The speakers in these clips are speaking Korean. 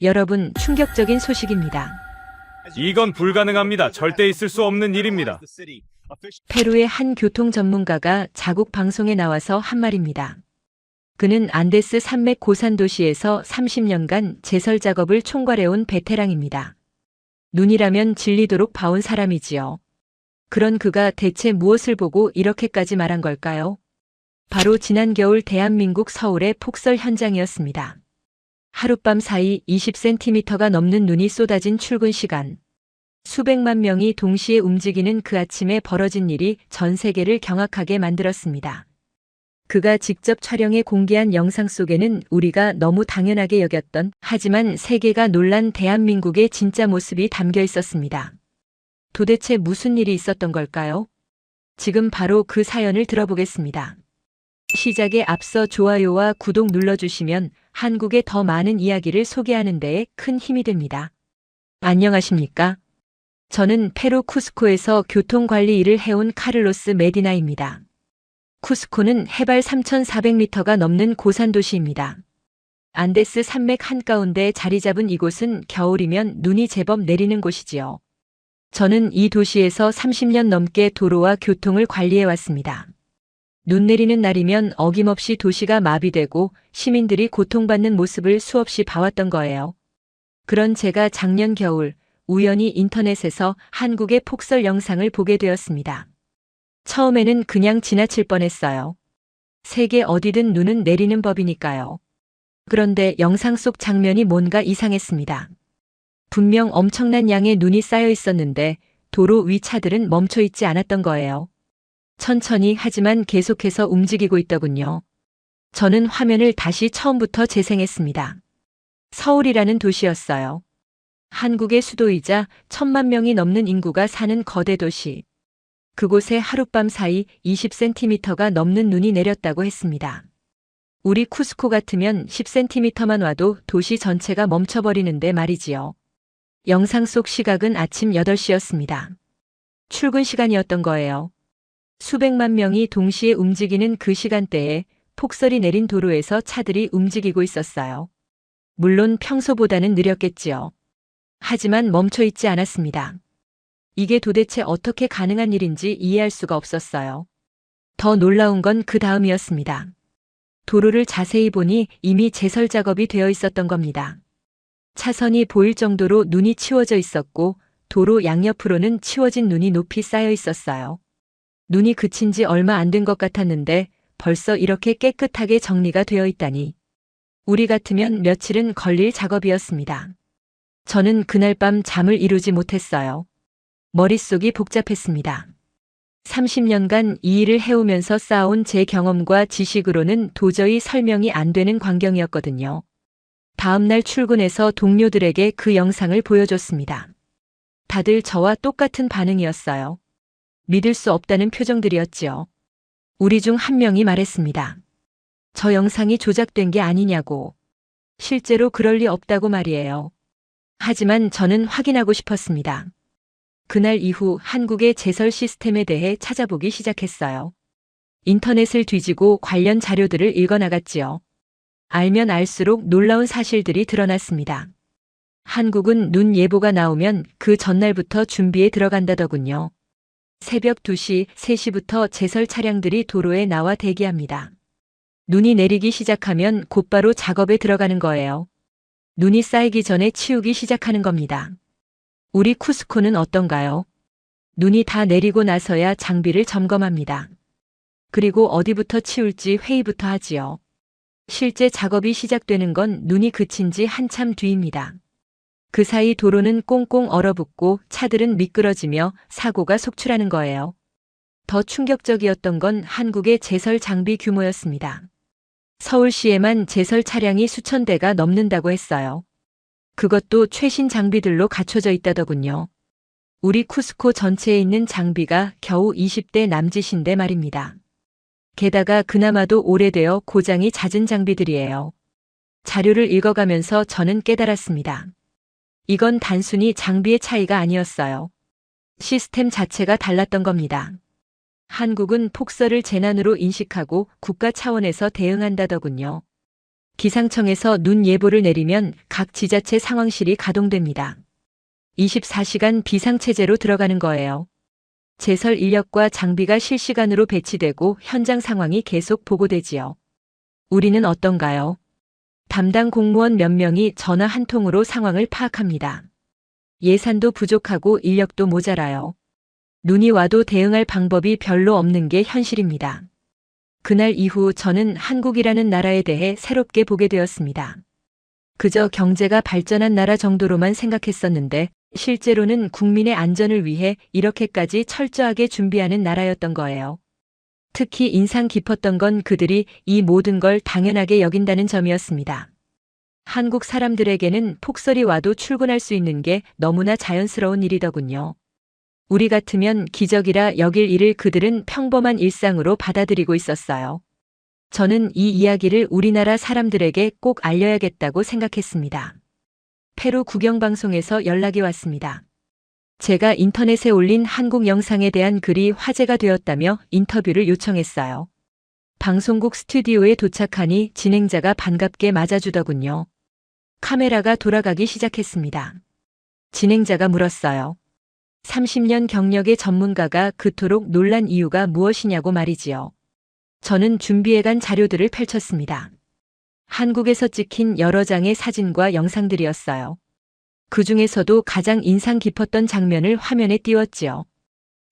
여러분, 충격적인 소식입니다. 이건 불가능합니다. 절대 있을 수 없는 일입니다. 페루의 한 교통 전문가가 자국 방송에 나와서 한 말입니다. 그는 안데스 산맥 고산 도시에서 30년간 제설 작업을 총괄해온 베테랑입니다. 눈이라면 질리도록 봐온 사람이지요. 그런 그가 대체 무엇을 보고 이렇게까지 말한 걸까요? 바로 지난 겨울 대한민국 서울의 폭설 현장이었습니다. 하룻밤 사이 20cm가 넘는 눈이 쏟아진 출근 시간. 수백만 명이 동시에 움직이는 그 아침에 벌어진 일이 전 세계를 경악하게 만들었습니다. 그가 직접 촬영해 공개한 영상 속에는 우리가 너무 당연하게 여겼던, 하지만 세계가 놀란 대한민국의 진짜 모습이 담겨 있었습니다. 도대체 무슨 일이 있었던 걸까요? 지금 바로 그 사연을 들어보겠습니다. 시작에 앞서 좋아요와 구독 눌러주시면 한국의 더 많은 이야기를 소개하는 데에 큰 힘이 됩니다. 안녕하십니까? 저는 페루 쿠스코에서 교통관리 일을 해온 카를로스 메디나입니다. 쿠스코는 해발 3,400m가 넘는 고산도시입니다. 안데스 산맥 한가운데 자리 잡은 이곳은 겨울이면 눈이 제법 내리는 곳이지요. 저는 이 도시에서 30년 넘게 도로와 교통을 관리해 왔습니다. 눈 내리는 날이면 어김없이 도시가 마비되고 시민들이 고통받는 모습을 수없이 봐왔던 거예요. 그런 제가 작년 겨울 우연히 인터넷에서 한국의 폭설 영상을 보게 되었습니다. 처음에는 그냥 지나칠 뻔했어요. 세계 어디든 눈은 내리는 법이니까요. 그런데 영상 속 장면이 뭔가 이상했습니다. 분명 엄청난 양의 눈이 쌓여 있었는데 도로 위 차들은 멈춰 있지 않았던 거예요. 천천히 하지만 계속해서 움직이고 있더군요. 저는 화면을 다시 처음부터 재생했습니다. 서울이라는 도시였어요. 한국의 수도이자 1,000만 명이 넘는 인구가 사는 거대 도시. 그곳에 하룻밤 사이 20cm가 넘는 눈이 내렸다고 했습니다. 우리 쿠스코 같으면 10cm만 와도 도시 전체가 멈춰버리는데 말이지요. 영상 속 시각은 아침 8시였습니다. 출근 시간이었던 거예요. 수백만 명이 동시에 움직이는 그 시간대에 폭설이 내린 도로에서 차들이 움직이고 있었어요. 물론 평소보다는 느렸겠지요. 하지만 멈춰 있지 않았습니다. 이게 도대체 어떻게 가능한 일인지 이해할 수가 없었어요. 더 놀라운 건 그 다음이었습니다. 도로를 자세히 보니 이미 제설 작업이 되어 있었던 겁니다. 차선이 보일 정도로 눈이 치워져 있었고 도로 양옆으로는 치워진 눈이 높이 쌓여 있었어요. 눈이 그친 지 얼마 안 된 것 같았는데 벌써 이렇게 깨끗하게 정리가 되어 있다니. 우리 같으면 며칠은 걸릴 작업이었습니다. 저는 그날 밤 잠을 이루지 못했어요. 머릿속이 복잡했습니다. 30년간 이 일을 해오면서 쌓아온 제 경험과 지식으로는 도저히 설명이 안 되는 광경이었거든요. 다음날 출근해서 동료들에게 그 영상을 보여줬습니다. 다들 저와 똑같은 반응이었어요. 믿을 수 없다는 표정들이었지요. 우리 중 한 명이 말했습니다. 저 영상이 조작된 게 아니냐고. 실제로 그럴 리 없다고 말이에요. 하지만 저는 확인하고 싶었습니다. 그날 이후 한국의 제설 시스템에 대해 찾아보기 시작했어요. 인터넷을 뒤지고 관련 자료들을 읽어나갔지요. 알면 알수록 놀라운 사실들이 드러났습니다. 한국은 눈 예보가 나오면 그 전날부터 준비에 들어간다더군요. 새벽 2시, 3시부터 제설 차량들이 도로에 나와 대기합니다. 눈이 내리기 시작하면 곧바로 작업에 들어가는 거예요. 눈이 쌓이기 전에 치우기 시작하는 겁니다. 우리 쿠스코는 어떤가요? 눈이 다 내리고 나서야 장비를 점검합니다. 그리고 어디부터 치울지 회의부터 하지요. 실제 작업이 시작되는 건 눈이 그친 지 한참 뒤입니다. 그 사이 도로는 꽁꽁 얼어붙고 차들은 미끄러지며 사고가 속출하는 거예요. 더 충격적이었던 건 한국의 제설 장비 규모였습니다. 서울시에만 제설 차량이 수천 대가 넘는다고 했어요. 그것도 최신 장비들로 갖춰져 있다더군요. 우리 쿠스코 전체에 있는 장비가 겨우 20대 남짓인데 말입니다. 게다가 그나마도 오래되어 고장이 잦은 장비들이에요. 자료를 읽어가면서 저는 깨달았습니다. 이건 단순히 장비의 차이가 아니었어요. 시스템 자체가 달랐던 겁니다. 한국은 폭설을 재난으로 인식하고 국가 차원에서 대응한다더군요. 기상청에서 눈 예보를 내리면 각 지자체 상황실이 가동됩니다. 24시간 비상체제로 들어가는 거예요. 제설 인력과 장비가 실시간으로 배치되고 현장 상황이 계속 보고되지요. 우리는 어떤가요? 담당 공무원 몇 명이 전화 한 통으로 상황을 파악합니다. 예산도 부족하고 인력도 모자라요. 눈이 와도 대응할 방법이 별로 없는 게 현실입니다. 그날 이후 저는 한국이라는 나라에 대해 새롭게 보게 되었습니다. 그저 경제가 발전한 나라 정도로만 생각했었는데 실제로는 국민의 안전을 위해 이렇게까지 철저하게 준비하는 나라였던 거예요. 특히 인상 깊었던 건 그들이 이 모든 걸 당연하게 여긴다는 점이었습니다. 한국 사람들에게는 폭설이 와도 출근할 수 있는 게 너무나 자연스러운 일이더군요. 우리 같으면 기적이라 여길 일을 그들은 평범한 일상으로 받아들이고 있었어요. 저는 이 이야기를 우리나라 사람들에게 꼭 알려야겠다고 생각했습니다. 페루 구경방송에서 연락이 왔습니다. 제가 인터넷에 올린 한국 영상에 대한 글이 화제가 되었다며 인터뷰를 요청했어요. 방송국 스튜디오에 도착하니 진행자가 반갑게 맞아주더군요. 카메라가 돌아가기 시작했습니다. 진행자가 물었어요. 30년 경력의 전문가가 그토록 놀란 이유가 무엇이냐고 말이지요. 저는 준비해간 자료들을 펼쳤습니다. 한국에서 찍힌 여러 장의 사진과 영상들이었어요. 그 중에서도 가장 인상 깊었던 장면을 화면에 띄웠지요.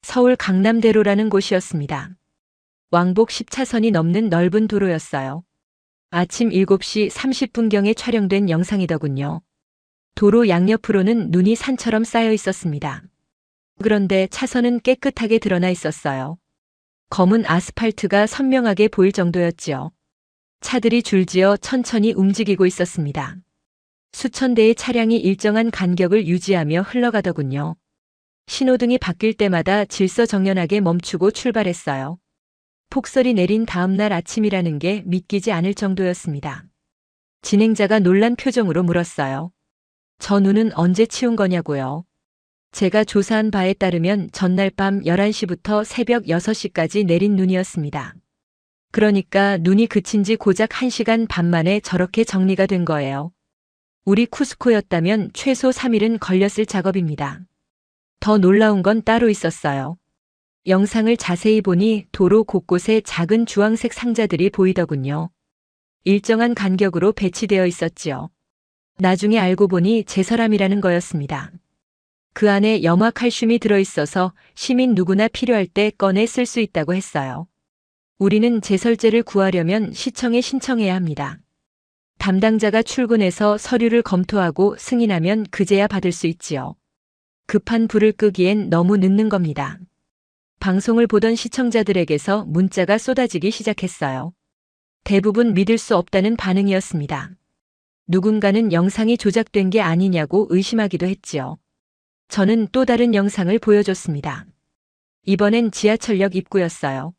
서울 강남대로라는 곳이었습니다. 왕복 10차선이 넘는 넓은 도로였어요. 아침 7시 30분경에 촬영된 영상이더군요. 도로 양옆으로는 눈이 산처럼 쌓여 있었습니다. 그런데 차선은 깨끗하게 드러나 있었어요. 검은 아스팔트가 선명하게 보일 정도였지요. 차들이 줄지어 천천히 움직이고 있었습니다. 수천 대의 차량이 일정한 간격을 유지하며 흘러가더군요. 신호등이 바뀔 때마다 질서정연하게 멈추고 출발했어요. 폭설이 내린 다음 날 아침이라는 게 믿기지 않을 정도였습니다. 진행자가 놀란 표정으로 물었어요. 저 눈은 언제 치운 거냐고요. 제가 조사한 바에 따르면 전날 밤 11시부터 새벽 6시까지 내린 눈이었습니다. 그러니까 눈이 그친 지 고작 1시간 반 만에 저렇게 정리가 된 거예요. 우리 쿠스코였다면 최소 3일은 걸렸을 작업입니다. 더 놀라운 건 따로 있었어요. 영상을 자세히 보니 도로 곳곳에 작은 주황색 상자들이 보이더군요. 일정한 간격으로 배치되어 있었지요. 나중에 알고 보니 제설함이라는 거였습니다. 그 안에 염화칼슘이 들어있어서 시민 누구나 필요할 때 꺼내 쓸 수 있다고 했어요. 우리는 제설제를 구하려면 시청에 신청해야 합니다. 담당자가 출근해서 서류를 검토하고 승인하면 그제야 받을 수 있지요. 급한 불을 끄기엔 너무 늦는 겁니다. 방송을 보던 시청자들에게서 문자가 쏟아지기 시작했어요. 대부분 믿을 수 없다는 반응이었습니다. 누군가는 영상이 조작된 게 아니냐고 의심하기도 했지요. 저는 또 다른 영상을 보여줬습니다. 이번엔 지하철역 입구였어요.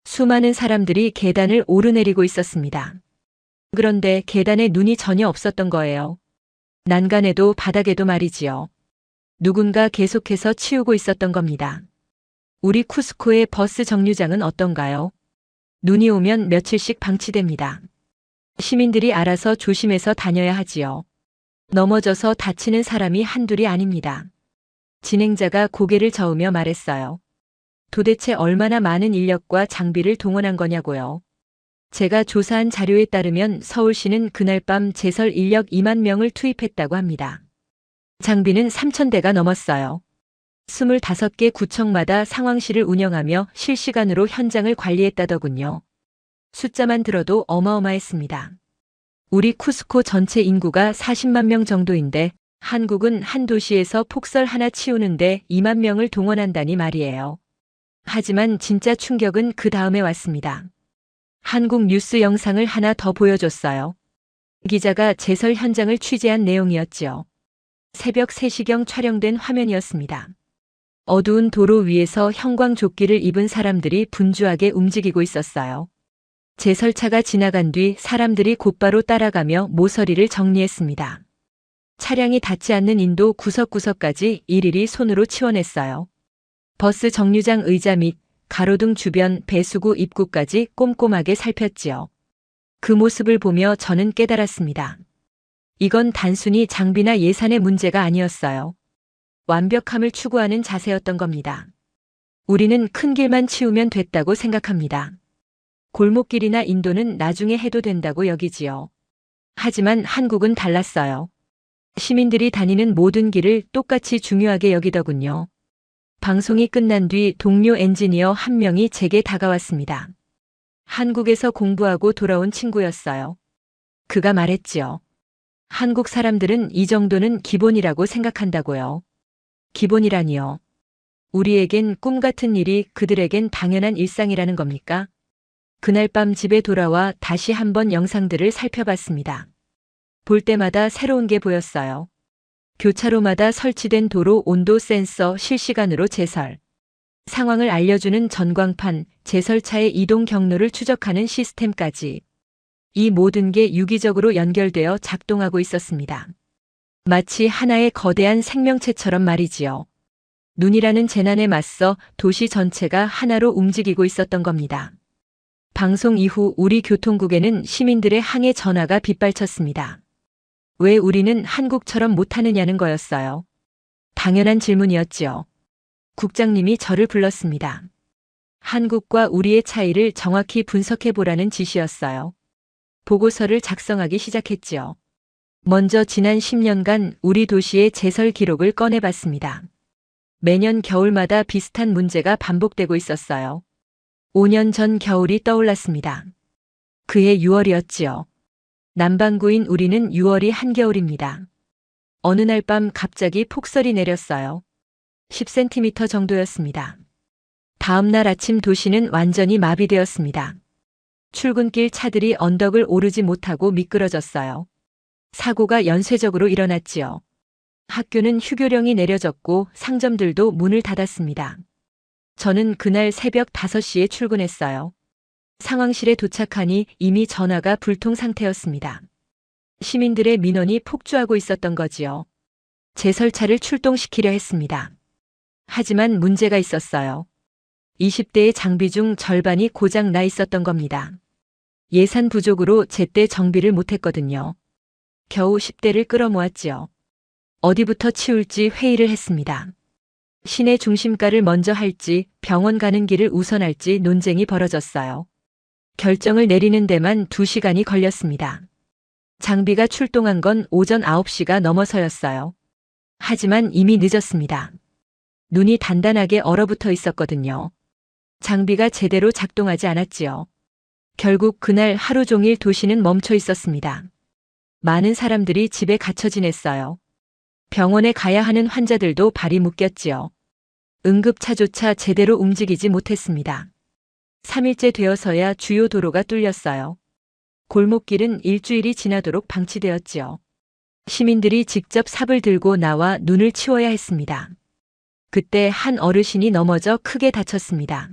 수많은 사람들이 계단을 오르내리고 있었습니다. 그런데 계단에 눈이 전혀 없었던 거예요. 난간에도 바닥에도 말이지요. 누군가 계속해서 치우고 있었던 겁니다. 우리 쿠스코의 버스 정류장은 어떤가요? 눈이 오면 며칠씩 방치됩니다. 시민들이 알아서 조심해서 다녀야 하지요. 넘어져서 다치는 사람이 한둘이 아닙니다. 진행자가 고개를 저으며 말했어요. 도대체 얼마나 많은 인력과 장비를 동원한 거냐고요. 제가 조사한 자료에 따르면 서울시는 그날 밤 제설 인력 2만 명을 투입했다고 합니다. 장비는 3,000대가 넘었어요. 25개 구청마다 상황실을 운영하며 실시간으로 현장을 관리했다더군요. 숫자만 들어도 어마어마했습니다. 우리 쿠스코 전체 인구가 40만 명 정도인데 한국은 한 도시에서 폭설 하나 치우는데 2만 명을 동원한다니 말이에요. 하지만 진짜 충격은 그 다음에 왔습니다. 한국 뉴스 영상을 하나 더 보여줬어요. 기자가 제설 현장을 취재한 내용이었지요. 새벽 3시경 촬영된 화면이었습니다. 어두운 도로 위에서 형광조끼를 입은 사람들이 분주하게 움직이고 있었어요. 제설차가 지나간 뒤 사람들이 곧바로 따라가며 모서리를 정리했습니다. 차량이 닿지 않는 인도 구석구석까지 일일이 손으로 치워냈어요. 버스 정류장 의자 및 가로등 주변 배수구 입구까지 꼼꼼하게 살폈지요. 그 모습을 보며 저는 깨달았습니다. 이건 단순히 장비나 예산의 문제가 아니었어요. 완벽함을 추구하는 자세였던 겁니다. 우리는 큰 길만 치우면 됐다고 생각합니다. 골목길이나 인도는 나중에 해도 된다고 여기지요. 하지만 한국은 달랐어요. 시민들이 다니는 모든 길을 똑같이 중요하게 여기더군요. 방송이 끝난 뒤 동료 엔지니어 한 명이 제게 다가왔습니다. 한국에서 공부하고 돌아온 친구였어요. 그가 말했지요. 한국 사람들은 이 정도는 기본이라고 생각한다고요. 기본이라니요. 우리에겐 꿈 같은 일이 그들에겐 당연한 일상이라는 겁니까? 그날 밤 집에 돌아와 다시 한번 영상들을 살펴봤습니다. 볼 때마다 새로운 게 보였어요. 교차로마다 설치된 도로 온도 센서 실시간으로 제설. 상황을 알려주는 전광판, 제설차의 이동 경로를 추적하는 시스템까지. 이 모든 게 유기적으로 연결되어 작동하고 있었습니다. 마치 하나의 거대한 생명체처럼 말이지요. 눈이라는 재난에 맞서 도시 전체가 하나로 움직이고 있었던 겁니다. 방송 이후 우리 교통국에는 시민들의 항해 전화가 빗발쳤습니다. 왜 우리는 한국처럼 못하느냐는 거였어요. 당연한 질문이었지요. 국장님이 저를 불렀습니다. 한국과 우리의 차이를 정확히 분석해 보라는 지시였어요. 보고서를 작성하기 시작했지요. 먼저 지난 10년간 우리 도시의 제설 기록을 꺼내봤습니다. 매년 겨울마다 비슷한 문제가 반복되고 있었어요. 5년 전 겨울이 떠올랐습니다. 그해 6월이었지요. 남반구인 우리는 6월이 한겨울입니다. 어느 날 밤 갑자기 폭설이 내렸어요. 10cm 정도였습니다. 다음 날 아침 도시는 완전히 마비되었습니다. 출근길 차들이 언덕을 오르지 못하고 미끄러졌어요. 사고가 연쇄적으로 일어났지요. 학교는 휴교령이 내려졌고 상점들도 문을 닫았습니다. 저는 그날 새벽 5시에 출근했어요. 상황실에 도착하니 이미 전화가 불통 상태였습니다. 시민들의 민원이 폭주하고 있었던 거지요. 제설차를 출동시키려 했습니다. 하지만 문제가 있었어요. 20대의 장비 중 절반이 고장 나 있었던 겁니다. 예산 부족으로 제때 정비를 못했거든요. 겨우 10대를 끌어모았지요. 어디부터 치울지 회의를 했습니다. 시내 중심가를 먼저 할지 병원 가는 길을 우선할지 논쟁이 벌어졌어요. 결정을 내리는 데만 2시간이 걸렸습니다. 장비가 출동한 건 오전 9시가 넘어서였어요. 하지만 이미 늦었습니다. 눈이 단단하게 얼어붙어 있었거든요. 장비가 제대로 작동하지 않았지요. 결국 그날 하루 종일 도시는 멈춰 있었습니다. 많은 사람들이 집에 갇혀 지냈어요. 병원에 가야 하는 환자들도 발이 묶였지요. 응급차조차 제대로 움직이지 못했습니다. 3일째 되어서야 주요 도로가 뚫렸어요. 골목길은 일주일이 지나도록 방치되었지요. 시민들이 직접 삽을 들고 나와 눈을 치워야 했습니다. 그때 한 어르신이 넘어져 크게 다쳤습니다.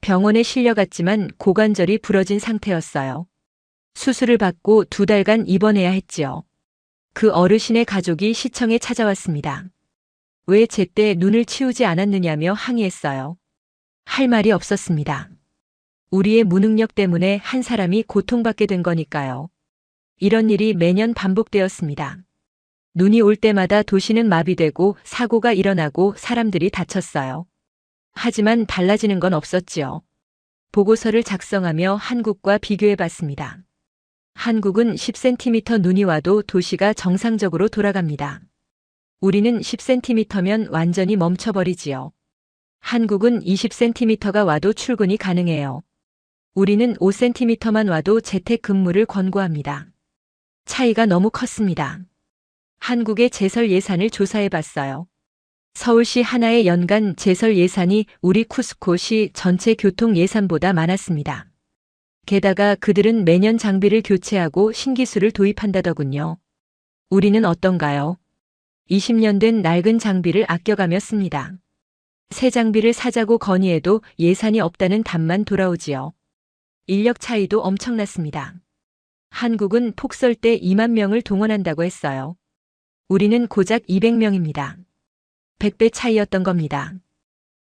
병원에 실려갔지만 고관절이 부러진 상태였어요. 수술을 받고 2달간 입원해야 했지요. 그 어르신의 가족이 시청에 찾아왔습니다. 왜 제때 눈을 치우지 않았느냐며 항의했어요. 할 말이 없었습니다. 우리의 무능력 때문에 한 사람이 고통받게 된 거니까요. 이런 일이 매년 반복되었습니다. 눈이 올 때마다 도시는 마비되고 사고가 일어나고 사람들이 다쳤어요. 하지만 달라지는 건 없었지요. 보고서를 작성하며 한국과 비교해 봤습니다. 한국은 10cm 눈이 와도 도시가 정상적으로 돌아갑니다. 우리는 10cm면 완전히 멈춰버리지요. 한국은 20cm가 와도 출근이 가능해요. 우리는 5cm만 와도 재택 근무를 권고합니다. 차이가 너무 컸습니다. 한국의 제설 예산을 조사해 봤어요. 서울시 하나의 연간 제설 예산이 우리 쿠스코시 전체 교통 예산보다 많았습니다. 게다가 그들은 매년 장비를 교체하고 신기술을 도입한다더군요. 우리는 어떤가요? 20년 된 낡은 장비를 아껴가며 씁니다. 새 장비를 사자고 건의해도 예산이 없다는 답만 돌아오지요. 인력 차이도 엄청났습니다. 한국은 폭설 때 2만 명을 동원한다고 했어요. 우리는 고작 200명입니다. 100배 차이였던 겁니다.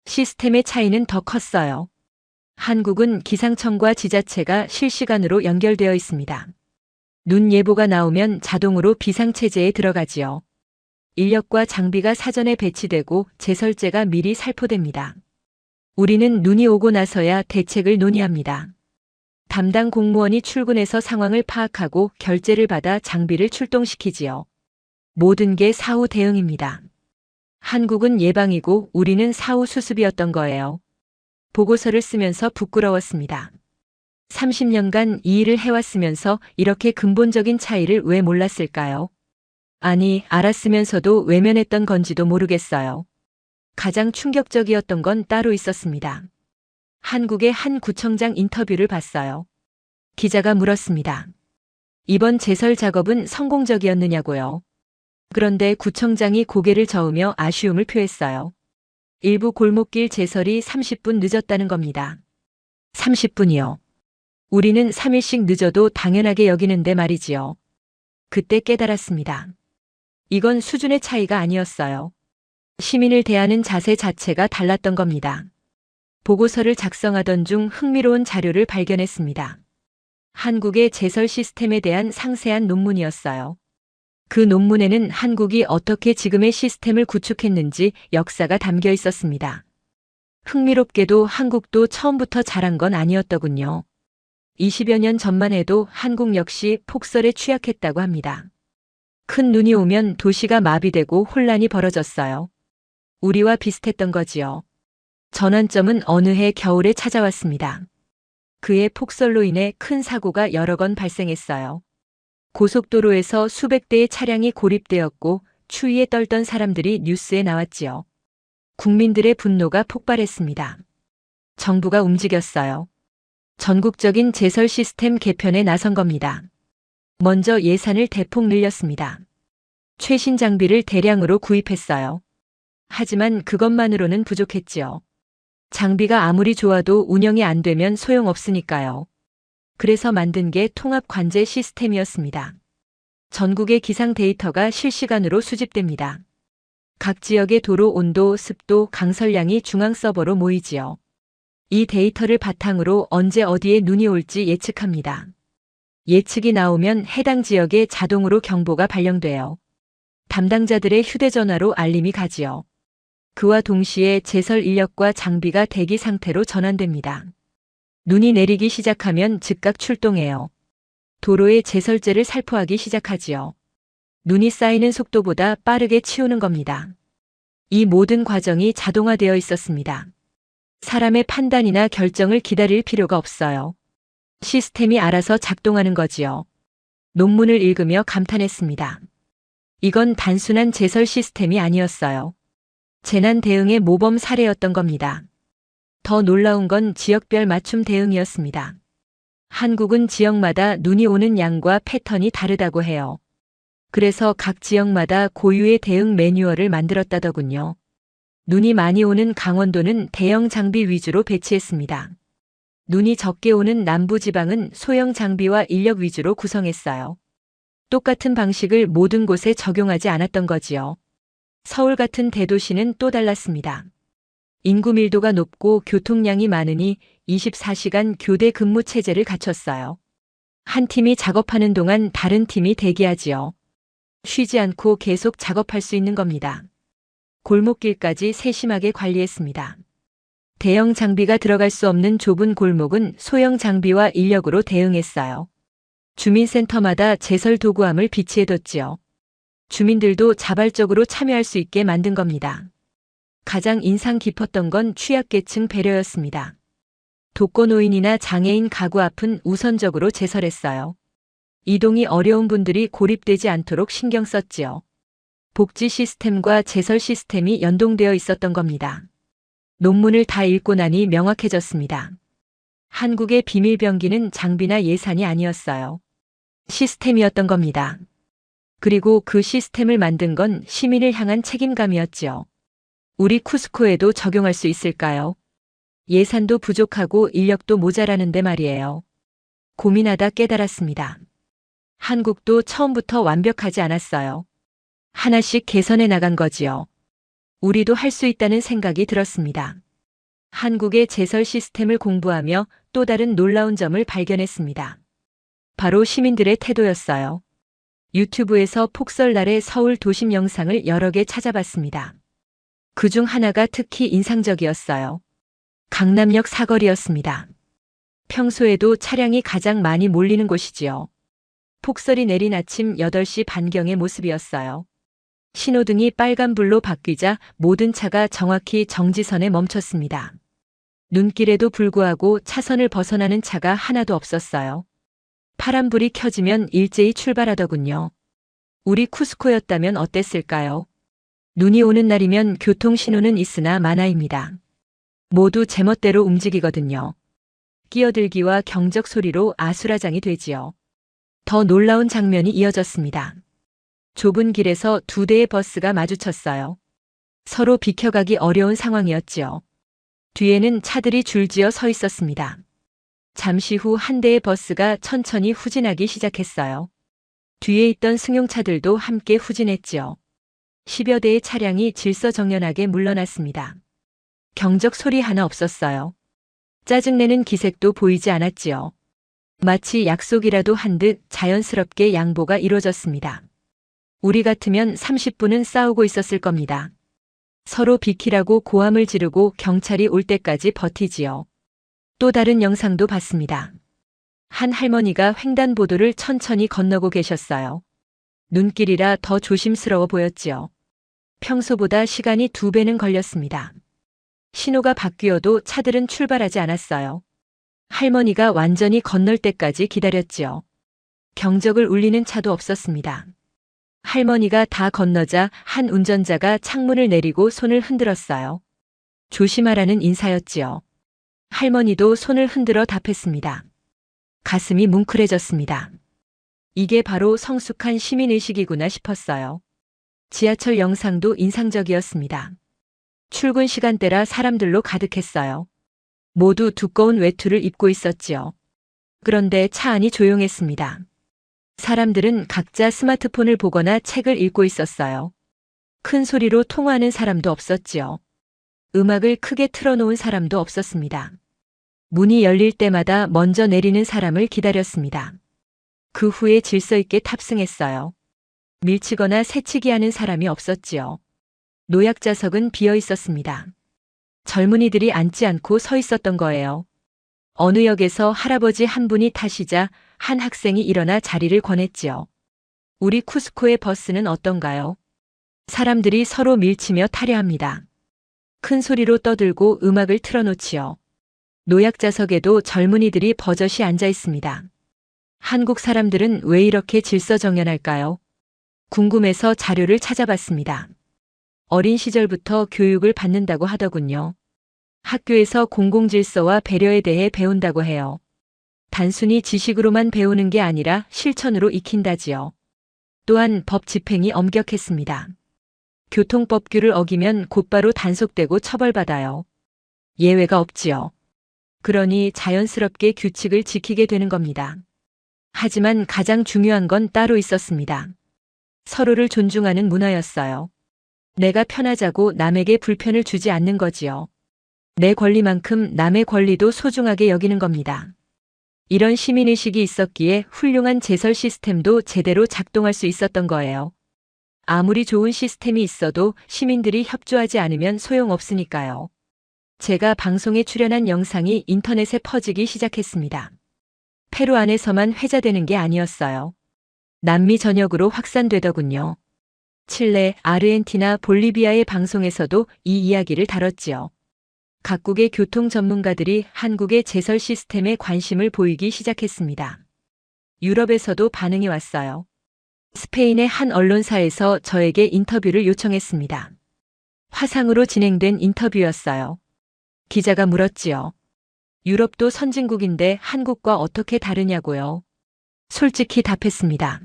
시스템의 차이는 더 컸어요. 한국은 기상청과 지자체가 실시간으로 연결되어 있습니다. 눈 예보가 나오면 자동으로 비상체제에 들어가지요. 인력과 장비가 사전에 배치되고 제설제가 미리 살포됩니다. 우리는 눈이 오고 나서야 대책을 논의합니다. 담당 공무원이 출근해서 상황을 파악하고 결제를 받아 장비를 출동시키지요. 모든 게 사후 대응입니다. 한국은 예방이고 우리는 사후 수습이었던 거예요. 보고서를 쓰면서 부끄러웠습니다. 30년간 이 일을 해왔으면서 이렇게 근본적인 차이를 왜 몰랐을까요? 아니, 알았으면서도 외면했던 건지도 모르겠어요. 가장 충격적이었던 건 따로 있었습니다. 한국의 한 구청장 인터뷰를 봤어요. 기자가 물었습니다. 이번 제설 작업은 성공적이었느냐고요. 그런데 구청장이 고개를 저으며 아쉬움을 표했어요. 일부 골목길 제설이 30분 늦었다는 겁니다. 30분이요. 우리는 3일씩 늦어도 당연하게 여기는데 말이지요. 그때 깨달았습니다. 이건 수준의 차이가 아니었어요. 시민을 대하는 자세 자체가 달랐던 겁니다. 보고서를 작성하던 중 흥미로운 자료를 발견했습니다. 한국의 제설 시스템에 대한 상세한 논문이었어요. 그 논문에는 한국이 어떻게 지금의 시스템을 구축했는지 역사가 담겨 있었습니다. 흥미롭게도 한국도 처음부터 잘한 건 아니었더군요. 20여 년 전만 해도 한국 역시 폭설에 취약했다고 합니다. 큰 눈이 오면 도시가 마비되고 혼란이 벌어졌어요. 우리와 비슷했던 거지요. 전환점은 어느 해 겨울에 찾아왔습니다. 그해 폭설로 인해 큰 사고가 여러 건 발생했어요. 고속도로에서 수백 대의 차량이 고립되었고 추위에 떨던 사람들이 뉴스에 나왔지요. 국민들의 분노가 폭발했습니다. 정부가 움직였어요. 전국적인 제설 시스템 개편에 나선 겁니다. 먼저 예산을 대폭 늘렸습니다. 최신 장비를 대량으로 구입했어요. 하지만 그것만으로는 부족했지요. 장비가 아무리 좋아도 운영이 안 되면 소용없으니까요. 그래서 만든 게 통합 관제 시스템이었습니다. 전국의 기상 데이터가 실시간으로 수집됩니다. 각 지역의 도로 온도, 습도, 강설량이 중앙 서버로 모이지요. 이 데이터를 바탕으로 언제 어디에 눈이 올지 예측합니다. 예측이 나오면 해당 지역에 자동으로 경보가 발령돼요. 담당자들의 휴대전화로 알림이 가지요. 그와 동시에 제설 인력과 장비가 대기 상태로 전환됩니다. 눈이 내리기 시작하면 즉각 출동해요. 도로에 제설제를 살포하기 시작하지요. 눈이 쌓이는 속도보다 빠르게 치우는 겁니다. 이 모든 과정이 자동화되어 있었습니다. 사람의 판단이나 결정을 기다릴 필요가 없어요. 시스템이 알아서 작동하는 거지요. 논문을 읽으며 감탄했습니다. 이건 단순한 제설 시스템이 아니었어요. 재난 대응의 모범 사례였던 겁니다. 더 놀라운 건 지역별 맞춤 대응이었습니다. 한국은 지역마다 눈이 오는 양과 패턴이 다르다고 해요. 그래서 각 지역마다 고유의 대응 매뉴얼을 만들었다더군요. 눈이 많이 오는 강원도는 대형 장비 위주로 배치했습니다. 눈이 적게 오는 남부지방은 소형 장비와 인력 위주로 구성했어요. 똑같은 방식을 모든 곳에 적용하지 않았던 거지요. 서울 같은 대도시는 또 달랐습니다. 인구 밀도가 높고 교통량이 많으니 24시간 교대 근무 체제를 갖췄어요. 한 팀이 작업하는 동안 다른 팀이 대기하지요. 쉬지 않고 계속 작업할 수 있는 겁니다. 골목길까지 세심하게 관리했습니다. 대형 장비가 들어갈 수 없는 좁은 골목은 소형 장비와 인력으로 대응했어요. 주민센터마다 제설 도구함을 비치해뒀지요. 주민들도 자발적으로 참여할 수 있게 만든 겁니다. 가장 인상 깊었던 건 취약계층 배려였습니다. 독거노인이나 장애인 가구 앞은 우선적으로 제설했어요. 이동이 어려운 분들이 고립되지 않도록 신경 썼지요. 복지 시스템과 제설 시스템이 연동되어 있었던 겁니다. 논문을 다 읽고 나니 명확해졌습니다. 한국의 비밀병기는 장비나 예산이 아니었어요. 시스템이었던 겁니다. 그리고 그 시스템을 만든 건 시민을 향한 책임감이었지요. 우리 쿠스코에도 적용할 수 있을까요? 예산도 부족하고 인력도 모자라는데 말이에요. 고민하다 깨달았습니다. 한국도 처음부터 완벽하지 않았어요. 하나씩 개선해 나간 거지요. 우리도 할 수 있다는 생각이 들었습니다. 한국의 제설 시스템을 공부하며 또 다른 놀라운 점을 발견했습니다. 바로 시민들의 태도였어요. 유튜브에서 폭설날의 서울 도심 영상을 여러 개 찾아봤습니다. 그중 하나가 특히 인상적이었어요. 강남역 사거리였습니다. 평소에도 차량이 가장 많이 몰리는 곳이지요. 폭설이 내린 아침 8시 반경의 모습이었어요. 신호등이 빨간불로 바뀌자 모든 차가 정확히 정지선에 멈췄습니다. 눈길에도 불구하고 차선을 벗어나는 차가 하나도 없었어요. 파란불이 켜지면 일제히 출발하더군요. 우리 쿠스코였다면 어땠을까요? 눈이 오는 날이면 교통신호는 있으나 만화입니다. 모두 제멋대로 움직이거든요. 끼어들기와 경적 소리로 아수라장이 되지요. 더 놀라운 장면이 이어졌습니다. 좁은 길에서 2대의 버스가 마주쳤어요. 서로 비켜가기 어려운 상황이었지요. 뒤에는 차들이 줄지어 서 있었습니다. 잠시 후 한 대의 버스가 천천히 후진하기 시작했어요. 뒤에 있던 승용차들도 함께 후진했지요. 10여 대의 차량이 질서정연하게 물러났습니다. 경적 소리 하나 없었어요. 짜증내는 기색도 보이지 않았지요. 마치 약속이라도 한 듯 자연스럽게 양보가 이루어졌습니다. 우리 같으면 30분은 싸우고 있었을 겁니다. 서로 비키라고 고함을 지르고 경찰이 올 때까지 버티지요. 또 다른 영상도 봤습니다. 한 할머니가 횡단보도를 천천히 건너고 계셨어요. 눈길이라 더 조심스러워 보였지요. 평소보다 시간이 2배는 걸렸습니다. 신호가 바뀌어도 차들은 출발하지 않았어요. 할머니가 완전히 건널 때까지 기다렸지요. 경적을 울리는 차도 없었습니다. 할머니가 다 건너자 한 운전자가 창문을 내리고 손을 흔들었어요. 조심하라는 인사였지요. 할머니도 손을 흔들어 답했습니다. 가슴이 뭉클해졌습니다. 이게 바로 성숙한 시민의식이구나 싶었어요. 지하철 영상도 인상적이었습니다. 출근 시간대라 사람들로 가득했어요. 모두 두꺼운 외투를 입고 있었지요. 그런데 차 안이 조용했습니다. 사람들은 각자 스마트폰을 보거나 책을 읽고 있었어요. 큰 소리로 통화하는 사람도 없었지요. 음악을 크게 틀어놓은 사람도 없었습니다. 문이 열릴 때마다 먼저 내리는 사람을 기다렸습니다. 그 후에 질서 있게 탑승했어요. 밀치거나 새치기 하는 사람이 없었지요. 노약자석은 비어 있었습니다. 젊은이들이 앉지 않고 서 있었던 거예요. 어느 역에서 할아버지 한 분이 타시자 한 학생이 일어나 자리를 권했지요. 우리 쿠스코의 버스는 어떤가요? 사람들이 서로 밀치며 타려 합니다. 큰 소리로 떠들고 음악을 틀어놓지요. 노약자석에도 젊은이들이 버젓이 앉아 있습니다. 한국 사람들은 왜 이렇게 질서정연할까요? 궁금해서 자료를 찾아봤습니다. 어린 시절부터 교육을 받는다고 하더군요. 학교에서 공공질서와 배려에 대해 배운다고 해요. 단순히 지식으로만 배우는 게 아니라 실천으로 익힌다지요. 또한 법 집행이 엄격했습니다. 교통법규를 어기면 곧바로 단속되고 처벌받아요. 예외가 없지요. 그러니 자연스럽게 규칙을 지키게 되는 겁니다. 하지만 가장 중요한 건 따로 있었습니다. 서로를 존중하는 문화였어요. 내가 편하자고 남에게 불편을 주지 않는 거지요. 내 권리만큼 남의 권리도 소중하게 여기는 겁니다. 이런 시민의식이 있었기에 훌륭한 제설 시스템도 제대로 작동할 수 있었던 거예요. 아무리 좋은 시스템이 있어도 시민들이 협조하지 않으면 소용없으니까요. 제가 방송에 출연한 영상이 인터넷에 퍼지기 시작했습니다. 페루 안에서만 회자되는 게 아니었어요. 남미 전역으로 확산되더군요. 칠레, 아르헨티나, 볼리비아의 방송에서도 이 이야기를 다뤘지요. 각국의 교통 전문가들이 한국의 제설 시스템에 관심을 보이기 시작했습니다. 유럽에서도 반응이 왔어요. 스페인의 한 언론사에서 저에게 인터뷰를 요청했습니다. 화상으로 진행된 인터뷰였어요. 기자가 물었지요. 유럽도 선진국인데 한국과 어떻게 다르냐고요. 솔직히 답했습니다.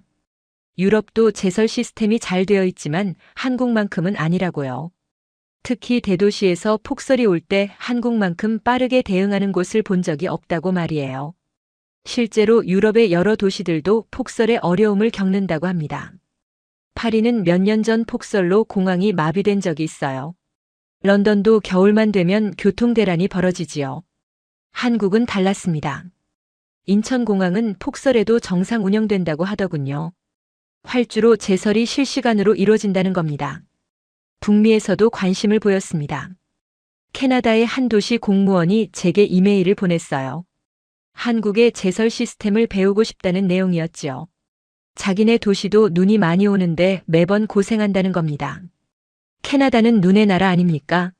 유럽도 제설 시스템이 잘 되어 있지만 한국만큼은 아니라고요. 특히 대도시에서 폭설이 올 때 한국만큼 빠르게 대응하는 곳을 본 적이 없다고 말이에요. 실제로 유럽의 여러 도시들도 폭설의 어려움을 겪는다고 합니다. 파리는 몇 년 전 폭설로 공항이 마비된 적이 있어요. 런던도 겨울만 되면 교통대란이 벌어지지요. 한국은 달랐습니다. 인천공항은 폭설에도 정상 운영된다고 하더군요. 활주로 제설이 실시간으로 이루어진다는 겁니다. 북미에서도 관심을 보였습니다. 캐나다의 한 도시 공무원이 제게 이메일을 보냈어요. 한국의 제설 시스템을 배우고 싶다는 내용이었지요. 자기네 도시도 눈이 많이 오는데 매번 고생한다는 겁니다. 캐나다는 눈의 나라 아닙니까?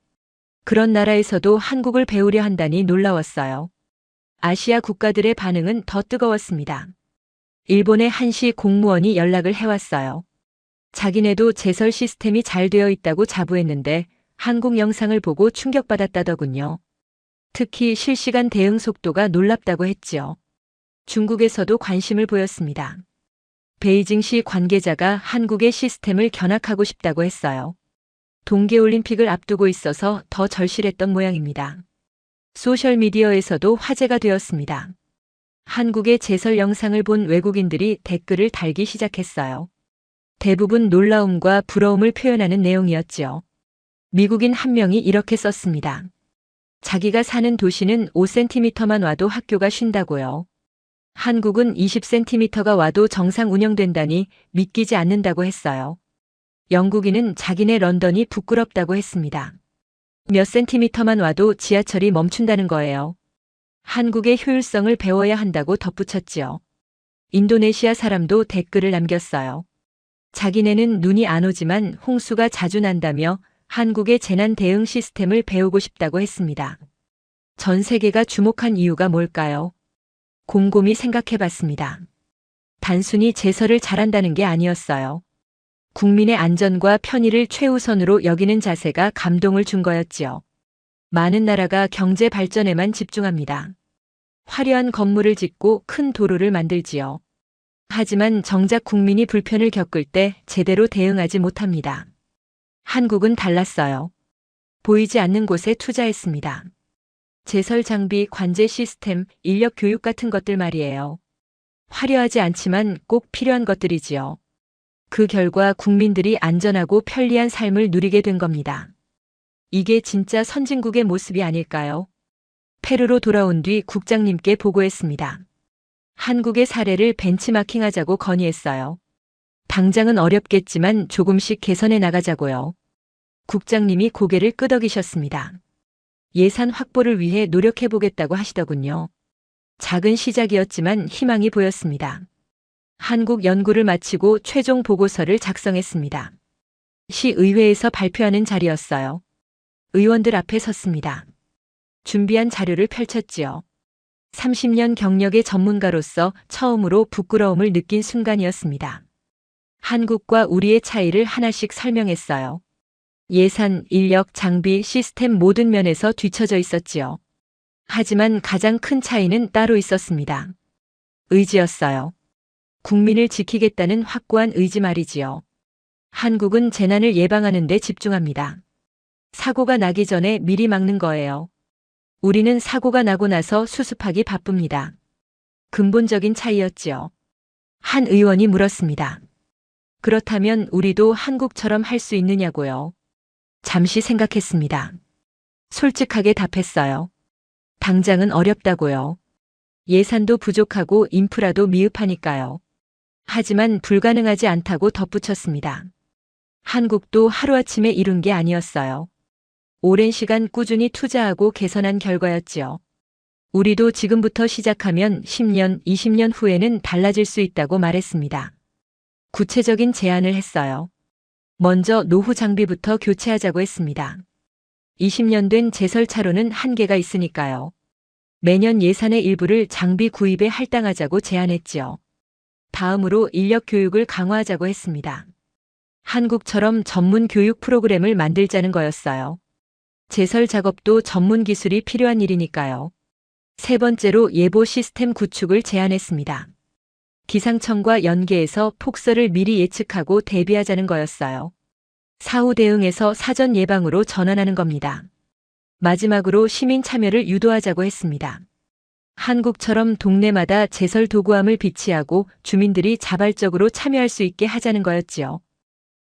그런 나라에서도 한국을 배우려 한다니 놀라웠어요. 아시아 국가들의 반응은 더 뜨거웠습니다. 일본의 한시 공무원이 연락을 해왔어요. 자기네도 제설 시스템이 잘 되어 있다고 자부했는데 한국 영상을 보고 충격받았다더군요. 특히 실시간 대응 속도가 놀랍다고 했지요. 중국에서도 관심을 보였습니다. 베이징시 관계자가 한국의 시스템을 견학하고 싶다고 했어요. 동계올림픽을 앞두고 있어서 더 절실했던 모양입니다. 소셜미디어에서도 화제가 되었습니다. 한국의 제설 영상을 본 외국인들이 댓글을 달기 시작했어요. 대부분 놀라움과 부러움을 표현하는 내용이었지요. 미국인 한 명이 이렇게 썼습니다. 자기가 사는 도시는 5cm만 와도 학교가 쉰다고요. 한국은 20cm가 와도 정상 운영된다니 믿기지 않는다고 했어요. 영국인은 자기네 런던이 부끄럽다고 했습니다. 몇 센티미터만 와도 지하철이 멈춘다는 거예요. 한국의 효율성을 배워야 한다고 덧붙였지요. 인도네시아 사람도 댓글을 남겼어요. 자기네는 눈이 안 오지만 홍수가 자주 난다며 한국의 재난 대응 시스템을 배우고 싶다고 했습니다. 전 세계가 주목한 이유가 뭘까요? 곰곰이 생각해 봤습니다. 단순히 제설을 잘한다는 게 아니었어요. 국민의 안전과 편의를 최우선으로 여기는 자세가 감동을 준 거였지요. 많은 나라가 경제 발전에만 집중합니다. 화려한 건물을 짓고 큰 도로를 만들지요. 하지만 정작 국민이 불편을 겪을 때 제대로 대응하지 못합니다. 한국은 달랐어요. 보이지 않는 곳에 투자했습니다. 제설 장비, 관제 시스템, 인력 교육 같은 것들 말이에요. 화려하지 않지만 꼭 필요한 것들이지요. 그 결과 국민들이 안전하고 편리한 삶을 누리게 된 겁니다. 이게 진짜 선진국의 모습이 아닐까요? 페루로 돌아온 뒤 국장님께 보고했습니다. 한국의 사례를 벤치마킹하자고 건의했어요. 당장은 어렵겠지만 조금씩 개선해 나가자고요. 국장님이 고개를 끄덕이셨습니다. 예산 확보를 위해 노력해보겠다고 하시더군요. 작은 시작이었지만 희망이 보였습니다. 한국 연구를 마치고 최종 보고서를 작성했습니다. 시의회에서 발표하는 자리였어요. 의원들 앞에 섰습니다. 준비한 자료를 펼쳤지요. 30년 경력의 전문가로서 처음으로 부끄러움을 느낀 순간이었습니다. 한국과 우리의 차이를 하나씩 설명했어요. 예산, 인력, 장비, 시스템 모든 면에서 뒤처져 있었지요. 하지만 가장 큰 차이는 따로 있었습니다. 의지였어요. 국민을 지키겠다는 확고한 의지 말이지요. 한국은 재난을 예방하는 데 집중합니다. 사고가 나기 전에 미리 막는 거예요. 우리는 사고가 나고 나서 수습하기 바쁩니다. 근본적인 차이였지요. 한 의원이 물었습니다. 그렇다면 우리도 한국처럼 할 수 있느냐고요. 잠시 생각했습니다. 솔직하게 답했어요. 당장은 어렵다고요. 예산도 부족하고 인프라도 미흡하니까요. 하지만 불가능하지 않다고 덧붙였습니다. 한국도 하루아침에 이룬 게 아니었어요. 오랜 시간 꾸준히 투자하고 개선한 결과였지요. 우리도 지금부터 시작하면 10년, 20년 후에는 달라질 수 있다고 말했습니다. 구체적인 제안을 했어요. 먼저 노후 장비부터 교체하자고 했습니다. 20년 된 제설 차로는 한계가 있으니까요. 매년 예산의 일부를 장비 구입에 할당하자고 제안했지요. 다음으로 인력 교육을 강화하자고 했습니다. 한국처럼 전문 교육 프로그램을 만들자는 거였어요. 제설 작업도 전문 기술이 필요한 일이니까요. 세 번째로 예보 시스템 구축을 제안했습니다. 기상청과 연계해서 폭설을 미리 예측하고 대비하자는 거였어요. 사후 대응에서 사전 예방으로 전환하는 겁니다. 마지막으로 시민 참여를 유도하자고 했습니다. 한국처럼 동네마다 제설 도구함을 비치하고 주민들이 자발적으로 참여할 수 있게 하자는 거였지요.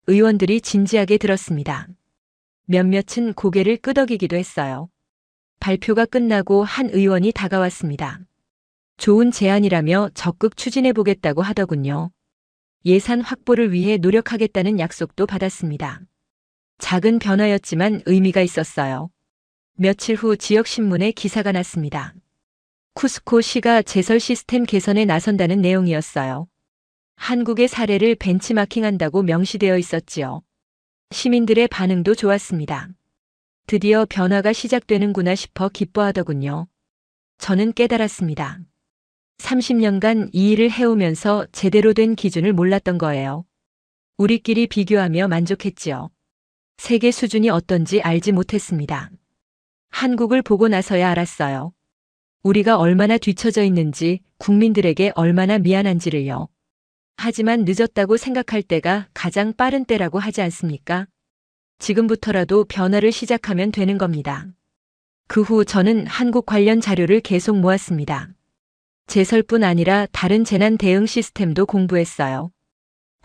의원들이 진지하게 들었습니다. 몇몇은 고개를 끄덕이기도 했어요. 발표가 끝나고 한 의원이 다가왔습니다. 좋은 제안이라며 적극 추진해보겠다고 하더군요. 예산 확보를 위해 노력하겠다는 약속도 받았습니다. 작은 변화였지만 의미가 있었어요. 며칠 후 지역신문에 기사가 났습니다. 쿠스코시가 제설 시스템 개선에 나선다는 내용이었어요. 한국의 사례를 벤치마킹한다고 명시되어 있었지요. 시민들의 반응도 좋았습니다. 드디어 변화가 시작되는구나 싶어 기뻐하더군요. 저는 깨달았습니다. 30년간 이 일을 해오면서 제대로 된 기준을 몰랐던 거예요. 우리끼리 비교하며 만족했지요. 세계 수준이 어떤지 알지 못했습니다. 한국을 보고 나서야 알았어요. 우리가 얼마나 뒤처져 있는지, 국민들에게 얼마나 미안한지를요. 하지만 늦었다고 생각할 때가 가장 빠른 때라고 하지 않습니까? 지금부터라도 변화를 시작하면 되는 겁니다. 그 후 저는 한국 관련 자료를 계속 모았습니다. 제설뿐 아니라 다른 재난 대응 시스템도 공부했어요.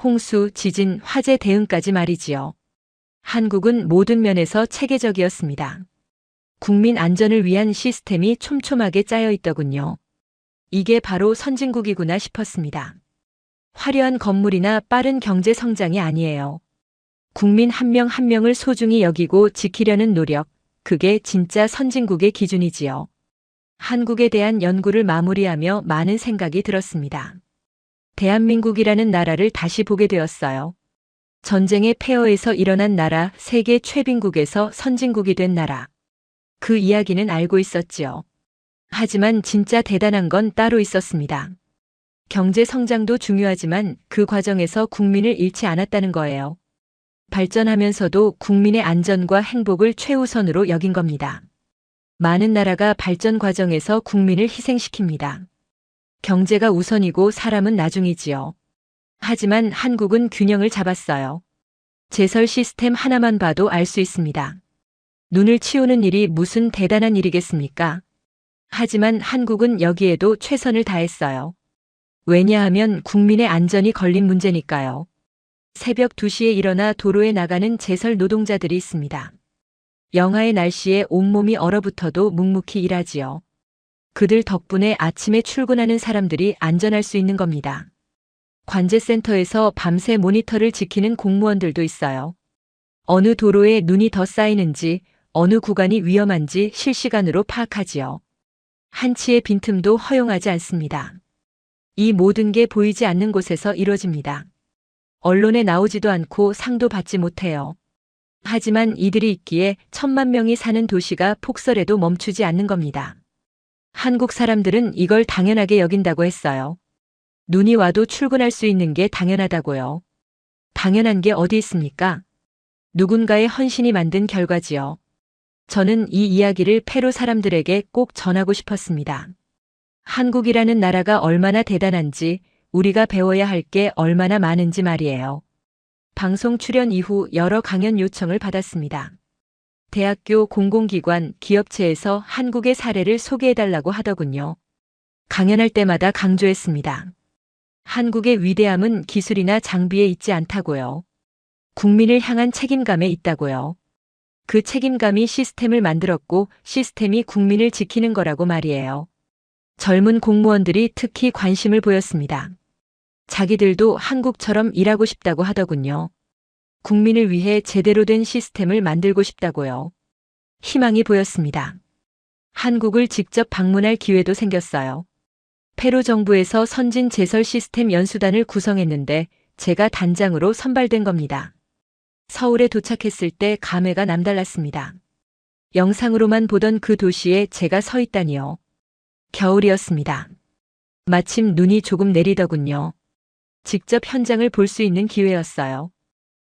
홍수, 지진, 화재 대응까지 말이지요. 한국은 모든 면에서 체계적이었습니다. 국민 안전을 위한 시스템이 촘촘하게 짜여 있더군요. 이게 바로 선진국이구나 싶었습니다. 화려한 건물이나 빠른 경제 성장이 아니에요. 국민 한 명 한 명을 소중히 여기고 지키려는 노력, 그게 진짜 선진국의 기준이지요. 한국에 대한 연구를 마무리하며 많은 생각이 들었습니다. 대한민국이라는 나라를 다시 보게 되었어요. 전쟁의 폐허에서 일어난 나라, 세계 최빈국에서 선진국이 된 나라. 그 이야기는 알고 있었지요. 하지만 진짜 대단한 건 따로 있었습니다. 경제 성장도 중요하지만 그 과정에서 국민을 잃지 않았다는 거예요. 발전하면서도 국민의 안전과 행복을 최우선으로 여긴 겁니다. 많은 나라가 발전 과정에서 국민을 희생시킵니다. 경제가 우선이고 사람은 나중이지요. 하지만 한국은 균형을 잡았어요. 제설 시스템 하나만 봐도 알 수 있습니다. 눈을 치우는 일이 무슨 대단한 일이겠습니까? 하지만 한국은 여기에도 최선을 다했어요. 왜냐하면 국민의 안전이 걸린 문제니까요. 새벽 2시에 일어나 도로에 나가는 제설 노동자들이 있습니다. 영하의 날씨에 온몸이 얼어붙어도 묵묵히 일하지요. 그들 덕분에 아침에 출근하는 사람들이 안전할 수 있는 겁니다. 관제센터에서 밤새 모니터를 지키는 공무원들도 있어요. 어느 도로에 눈이 더 쌓이는지, 어느 구간이 위험한지 실시간으로 파악하지요. 한치의 빈틈도 허용하지 않습니다. 이 모든 게 보이지 않는 곳에서 이루어집니다. 언론에 나오지도 않고 상도 받지 못해요. 하지만 이들이 있기에 1,000만 명이 사는 도시가 폭설에도 멈추지 않는 겁니다. 한국 사람들은 이걸 당연하게 여긴다고 했어요. 눈이 와도 출근할 수 있는 게 당연하다고요. 당연한 게 어디 있습니까? 누군가의 헌신이 만든 결과지요. 저는 이 이야기를 페루 사람들에게 꼭 전하고 싶었습니다. 한국이라는 나라가 얼마나 대단한지, 우리가 배워야 할 게 얼마나 많은지 말이에요. 방송 출연 이후 여러 강연 요청을 받았습니다. 대학교, 공공기관, 기업체에서 한국의 사례를 소개해달라고 하더군요. 강연할 때마다 강조했습니다. 한국의 위대함은 기술이나 장비에 있지 않다고요. 국민을 향한 책임감에 있다고요. 그 책임감이 시스템을 만들었고 시스템이 국민을 지키는 거라고 말이에요. 젊은 공무원들이 특히 관심을 보였습니다. 자기들도 한국처럼 일하고 싶다고 하더군요. 국민을 위해 제대로 된 시스템을 만들고 싶다고요. 희망이 보였습니다. 한국을 직접 방문할 기회도 생겼어요. 페루 정부에서 선진 제설 시스템 연수단을 구성했는데 제가 단장으로 선발된 겁니다. 서울에 도착했을 때 감회가 남달랐습니다. 영상으로만 보던 그 도시에 제가 서 있다니요. 겨울이었습니다. 마침 눈이 조금 내리더군요. 직접 현장을 볼 수 있는 기회였어요.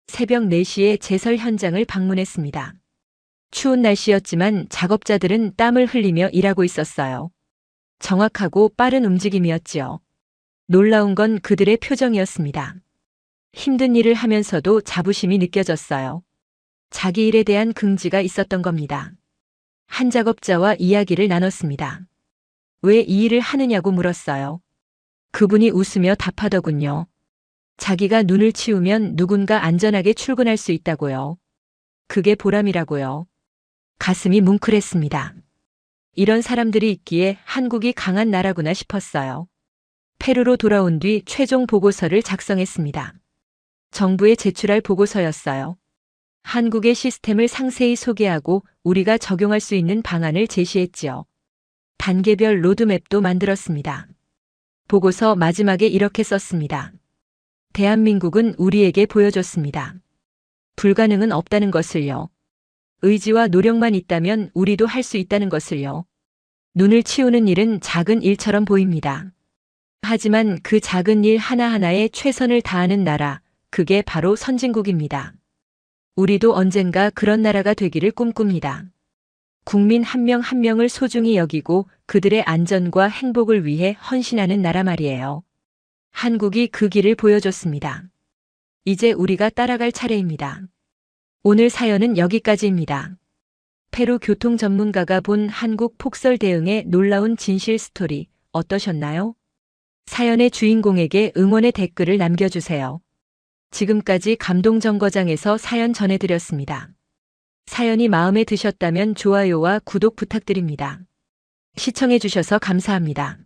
새벽 4시에 제설 현장을 방문했습니다. 추운 날씨였지만 작업자들은 땀을 흘리며 일하고 있었어요. 정확하고 빠른 움직임이었지요. 놀라운 건 그들의 표정이었습니다. 힘든 일을 하면서도 자부심이 느껴졌어요. 자기 일에 대한 긍지가 있었던 겁니다. 한 작업자와 이야기를 나눴습니다. 왜 이 일을 하느냐고 물었어요. 그분이 웃으며 답하더군요. 자기가 눈을 치우면 누군가 안전하게 출근할 수 있다고요. 그게 보람이라고요. 가슴이 뭉클했습니다. 이런 사람들이 있기에 한국이 강한 나라구나 싶었어요. 페루로 돌아온 뒤 최종 보고서를 작성했습니다. 정부에 제출할 보고서였어요. 한국의 시스템을 상세히 소개하고 우리가 적용할 수 있는 방안을 제시했지요. 단계별 로드맵도 만들었습니다. 보고서 마지막에 이렇게 썼습니다. 대한민국은 우리에게 보여줬습니다. 불가능은 없다는 것을요. 의지와 노력만 있다면 우리도 할 수 있다는 것을요. 눈을 치우는 일은 작은 일처럼 보입니다. 하지만 그 작은 일 하나하나에 최선을 다하는 나라, 그게 바로 선진국입니다. 우리도 언젠가 그런 나라가 되기를 꿈꿉니다. 국민 한 명 한 명을 소중히 여기고 그들의 안전과 행복을 위해 헌신하는 나라 말이에요. 한국이 그 길을 보여줬습니다. 이제 우리가 따라갈 차례입니다. 오늘 사연은 여기까지입니다. 페루 교통 전문가가 본 한국 폭설 대응의 놀라운 진실 스토리 어떠셨나요? 사연의 주인공에게 응원의 댓글을 남겨주세요. 지금까지 감동정거장에서 사연 전해드렸습니다. 사연이 마음에 드셨다면 좋아요와 구독 부탁드립니다. 시청해주셔서 감사합니다.